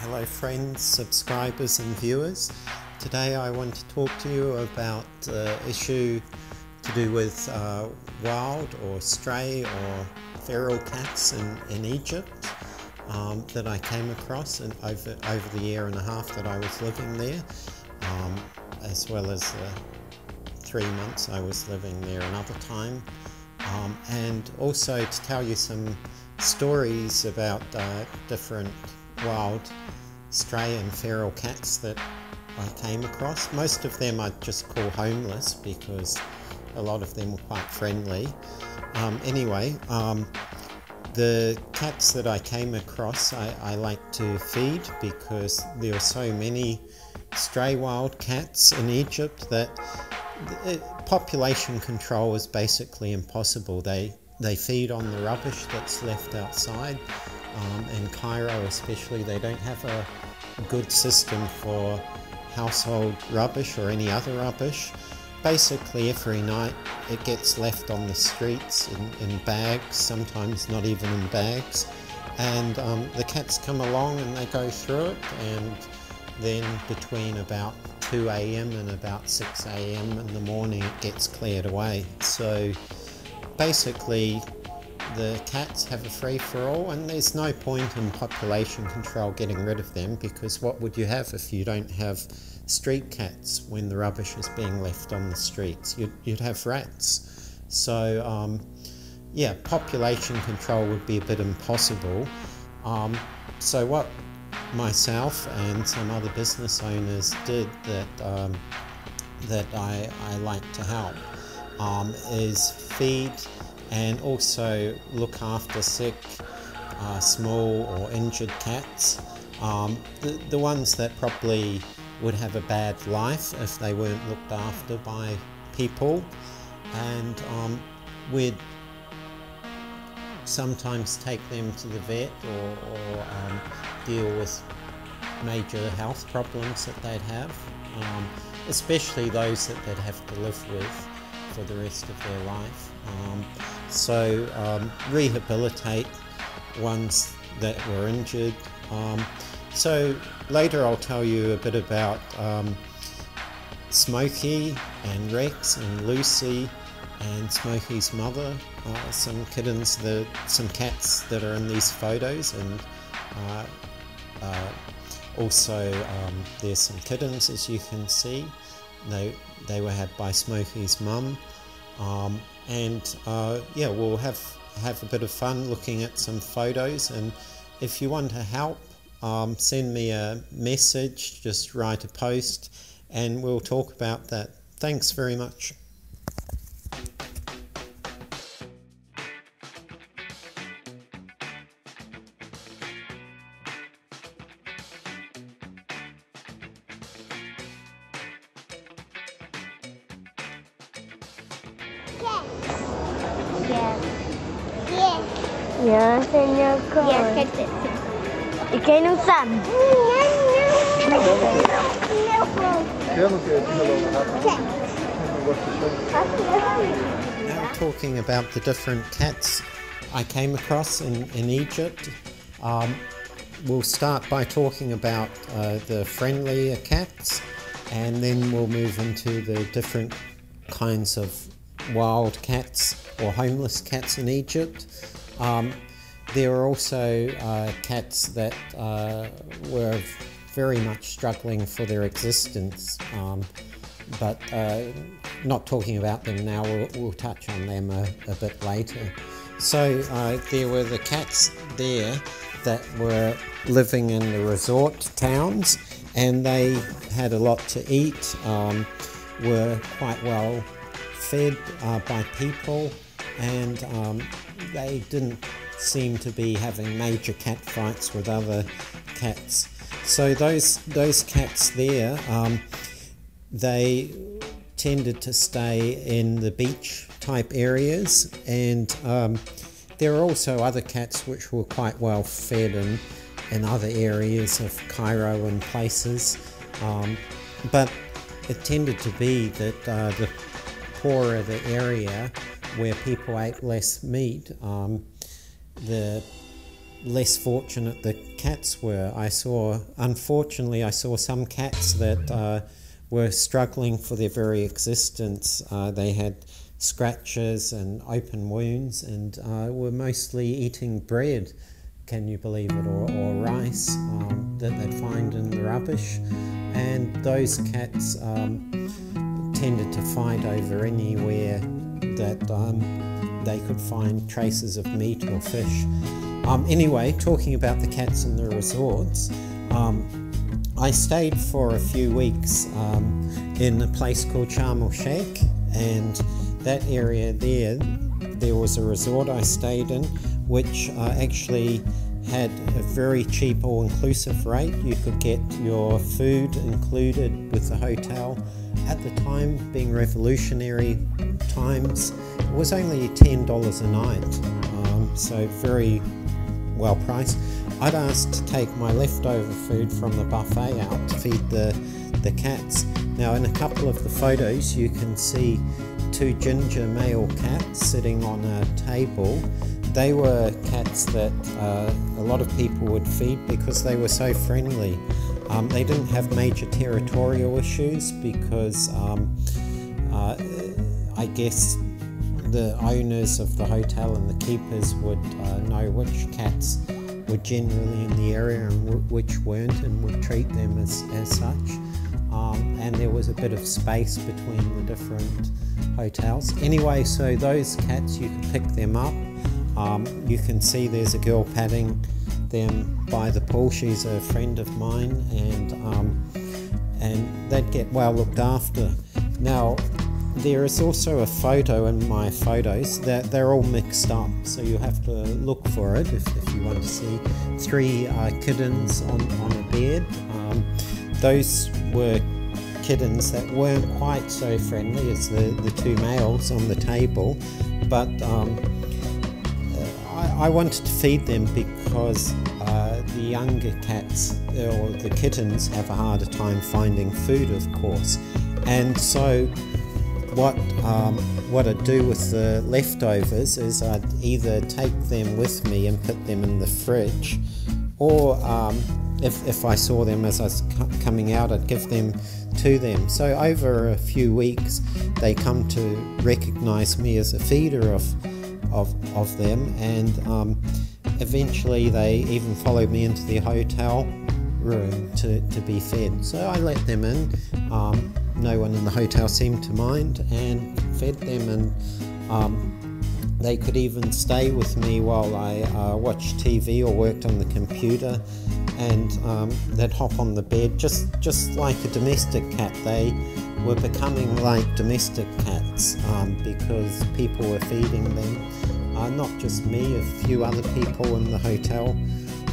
Hello friends, subscribers and viewers. Today I want to talk to you about an issue to do with wild or stray or feral cats in Egypt that I came across over the year and a half that I was living there, as well as the 3 months I was living there another time, and also to tell you some stories about different wild, stray and feral cats that I came across. Most of them I'd just call homeless because a lot of them were quite friendly. Anyway, the cats that I came across I like to feed because there are so many stray wild cats in Egypt that population control is basically impossible. They feed on the rubbish that's left outside. In Cairo especially, they don't have a good system for household rubbish or any other rubbish. Basically every night it gets left on the streets in bags, sometimes not even in bags, and the cats come along and they go through it, and then between about 2 AM and about 6 AM in the morning it gets cleared away. So basically the cats have a free-for-all, and there's no point in population control getting rid of them, because what would you have if you don't have street cats when the rubbish is being left on the streets? You'd have rats. So yeah, population control would be a bit impossible. So what myself and some other business owners did that I like to help is feed and also look after sick, small or injured cats. The ones that probably would have a bad life if they weren't looked after by people. And we'd sometimes take them to the vet or deal with major health problems that they'd have, especially those that they'd have to live with for the rest of their life. So rehabilitate ones that were injured. So later I'll tell you a bit about Smokey and Rex and Lucy and Smokey's mother, some kittens, some cats that are in these photos, and also there's some kittens, as you can see. They were had by Smokey's mum, and yeah, we'll have a bit of fun looking at some photos. And if you want to help, send me a message, just write a post and we'll talk about that. Thanks very much. Ya, señor Cole. Yes, Kitten. ¿Y quem não sabe? Now talking about the different cats I came across in Egypt, we'll start by talking about the friendlier cats, and then we'll move into the different kinds of wild cats or homeless cats in Egypt. There are also cats that were very much struggling for their existence, but not talking about them now. We'll touch on them a bit later. So there were the cats there that were living in the resort towns, and they had a lot to eat, were quite well fed by people, and they didn't seem to be having major cat fights with other cats. So those cats there, they tended to stay in the beach type areas, and there are also other cats which were quite well fed in other areas of Cairo and places, but it tended to be that the poorer the area where people ate less meat, the less fortunate the cats were. Unfortunately, I saw some cats that were struggling for their very existence. They had scratches and open wounds and were mostly eating bread, can you believe it, or rice that they'd find in the rubbish. And those cats tended to fight over anywhere that they could find traces of meat or fish. Anyway, talking about the cats in the resorts, I stayed for a few weeks in a place called Charmel Shack, and that area there was a resort I stayed in which actually had a very cheap all-inclusive rate. You could get your food included with the hotel. At the time, being revolutionary times, it was only $10 a night, so very well priced. I'd asked to take my leftover food from the buffet out to feed the cats. Now, in a couple of the photos you can see two ginger male cats sitting on a table. They were cats that a lot of people would feed because they were so friendly. They didn't have major territorial issues because I guess the owners of the hotel and the keepers would know which cats were generally in the area and which weren't, and would treat them as such. And there was a bit of space between the different hotels. Anyway, so those cats, you can pick them up. You can see there's a girl patting them by the pool. She's a friend of mine, and they'd get well looked after. Now, there is also a photo in my photos that they're all mixed up, so you have to look for it if you want to see. Three kittens on a bed. Those were kittens that weren't quite so friendly as the two males on the table, but I wanted to feed them because the younger cats, or the kittens, have a harder time finding food, of course. And so what I'd do with the leftovers is I'd either take them with me and put them in the fridge, or if I saw them as I was coming out, I'd give them to them. So over a few weeks they come to recognize me as a feeder of them, and eventually they even followed me into the hotel room to be fed. So I let them in. No one in the hotel seemed to mind, and fed them, and they could even stay with me while I watched TV or worked on the computer, and they'd hop on the bed just like a domestic cat. They were becoming like domestic cats because people were feeding them. Not just me, a few other people in the hotel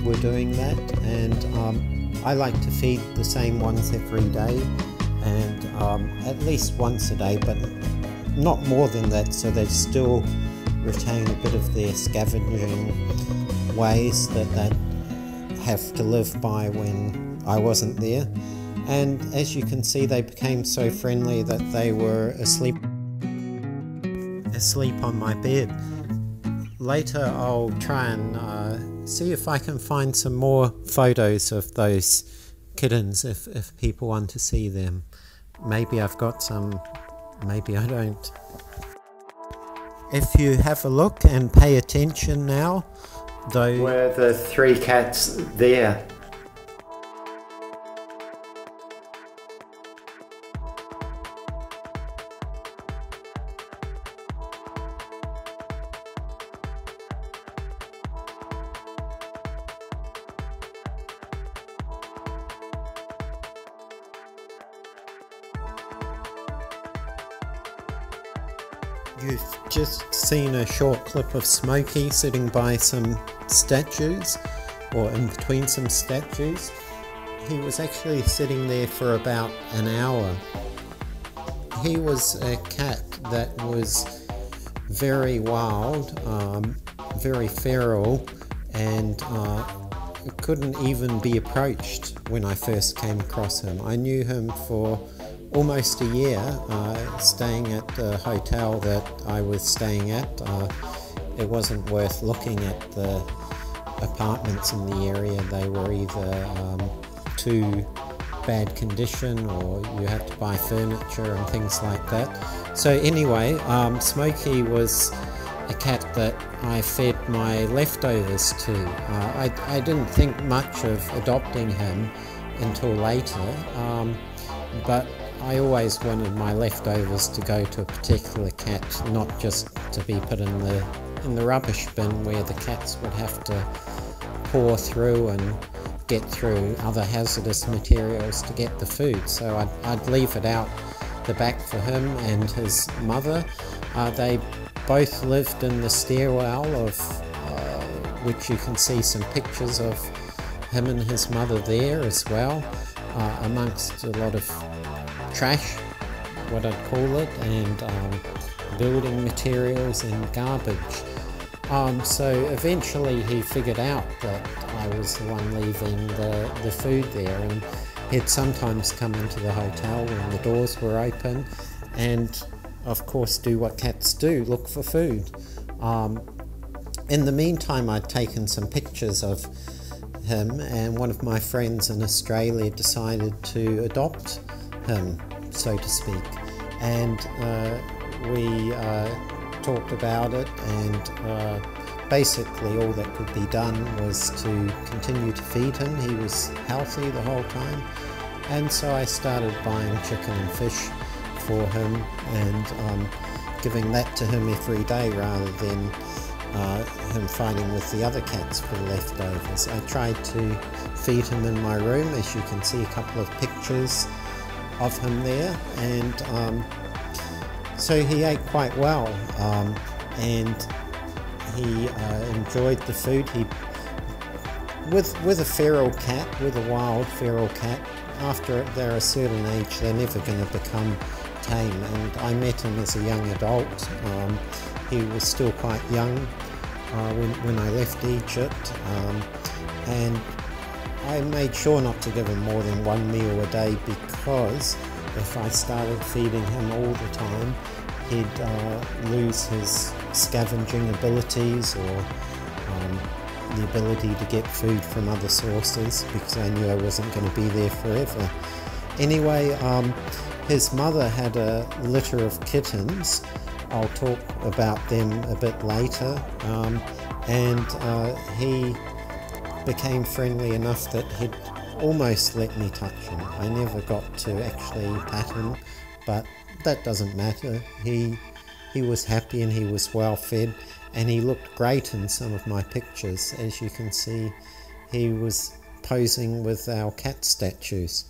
were doing that, and I like to feed the same ones every day, and at least once a day, but not more than that, so they still retain a bit of their scavenging ways that they have to live by when I wasn't there. And as you can see, they became so friendly that they were asleep on my bed. Later I'll try and see if I can find some more photos of those kittens if people want to see them. Maybe I've got some, maybe I don't. If you have a look and pay attention now, those were the three cats there. You've just seen a short clip of Smokey sitting by some statues, or in between some statues. He was actually sitting there for about an hour. He was a cat that was very wild, very feral, and couldn't even be approached when I first came across him. I knew him for almost a year, staying at the hotel that I was staying at. It wasn't worth looking at the apartments in the area, they were either too bad condition or you had to buy furniture and things like that. So anyway, Smokey was a cat that I fed my leftovers to. I didn't think much of adopting him until later, but I always wanted my leftovers to go to a particular cat, not just to be put in the rubbish bin where the cats would have to pour through and get through other hazardous materials to get the food. So I'd leave it out the back for him and his mother. They both lived in the stairwell, of which you can see some pictures of him and his mother there as well, amongst a lot of trash, what I'd call it, and building materials and garbage. So eventually he figured out that I was the one leaving the food there, and he'd sometimes come into the hotel when the doors were open and of course do what cats do, look for food. In the meantime, I'd taken some pictures of him, and one of my friends in Australia decided to adopt him, so to speak, and we talked about it, and basically all that could be done was to continue to feed him. He was healthy the whole time, and so I started buying chicken and fish for him and giving that to him every day rather than him fighting with the other cats for the leftovers. I tried to feed him in my room, as you can see a couple of pictures of him there, and so he ate quite well, and he enjoyed the food. With a feral cat, with a wild feral cat, after they're a certain age, they're never going to become tame, and I met him as a young adult. He was still quite young when I left Egypt, and I made sure not to give him more than one meal a day, because if I started feeding him all the time, he'd lose his scavenging abilities or the ability to get food from other sources, because I knew I wasn't going to be there forever. Anyway, his mother had a litter of kittens. I'll talk about them a bit later, and he became friendly enough that he'd almost let me touch him. I never got to actually pat him, but that doesn't matter. He was happy and he was well fed, and he looked great in some of my pictures. As you can see, he was posing with our cat statues.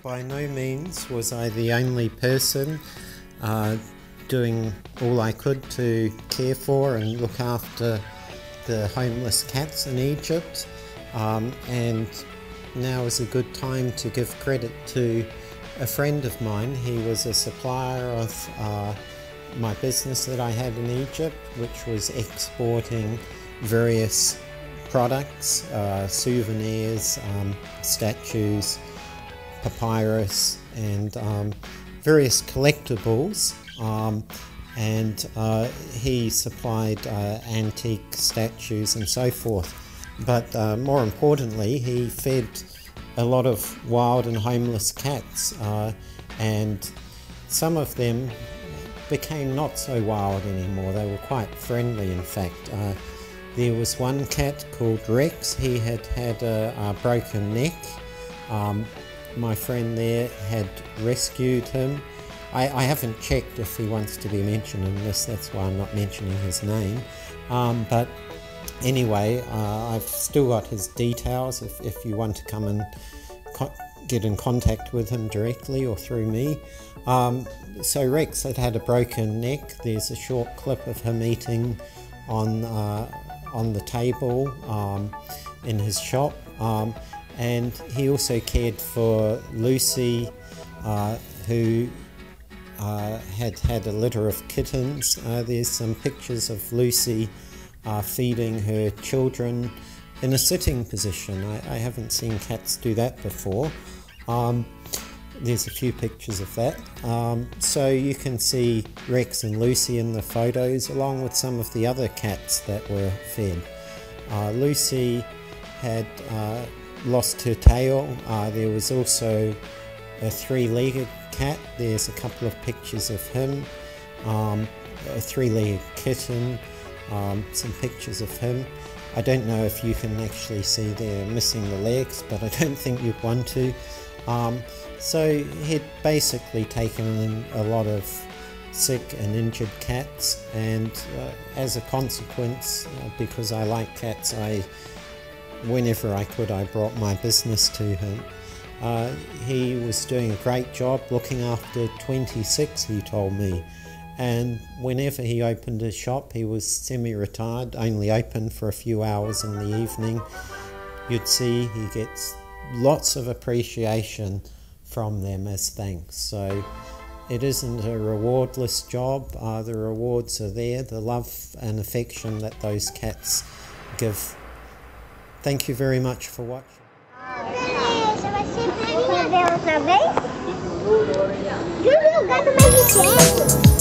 By no means was I the only person doing all I could to care for and look after the homeless cats in Egypt, and now is a good time to give credit to a friend of mine. He was a supplier of my business that I had in Egypt, which was exporting various products, souvenirs, statues, papyrus, and various collectibles, and he supplied antique statues and so forth. But more importantly, he fed a lot of wild and homeless cats, and some of them became not so wild anymore. They were quite friendly, in fact. There was one cat called Rex. He had had a broken neck. My friend there had rescued him. I haven't checked if he wants to be mentioned in this, that's why I'm not mentioning his name. But anyway, I've still got his details if you want to come and get in contact with him directly or through me. So Rex had had a broken neck. There's a short clip of him eating on the table in his shop, and he also cared for Lucy, who had had a litter of kittens. There's some pictures of Lucy feeding her children in a sitting position. I haven't seen cats do that before. There's a few pictures of that. So you can see Rex and Lucy in the photos, along with some of the other cats that were fed. Lucy had lost her tail. There was also a three-legged cat. There's a couple of pictures of him. A three-legged kitten. Some pictures of him. I don't know if you can actually see they're missing the legs, but I don't think you'd want to. So he'd basically taken in a lot of sick and injured cats, and as a consequence, because I like cats, whenever I could, I brought my business to him. He was doing a great job looking after 26, he told me, and whenever he opened his shop, he was semi-retired, only open for a few hours in the evening. You'd see he gets lots of appreciation from them as thanks. So it isn't a rewardless job. The rewards are there, the love and affection that those cats give. Thank you very much for watching. Outra vez? Júlio, o gato mais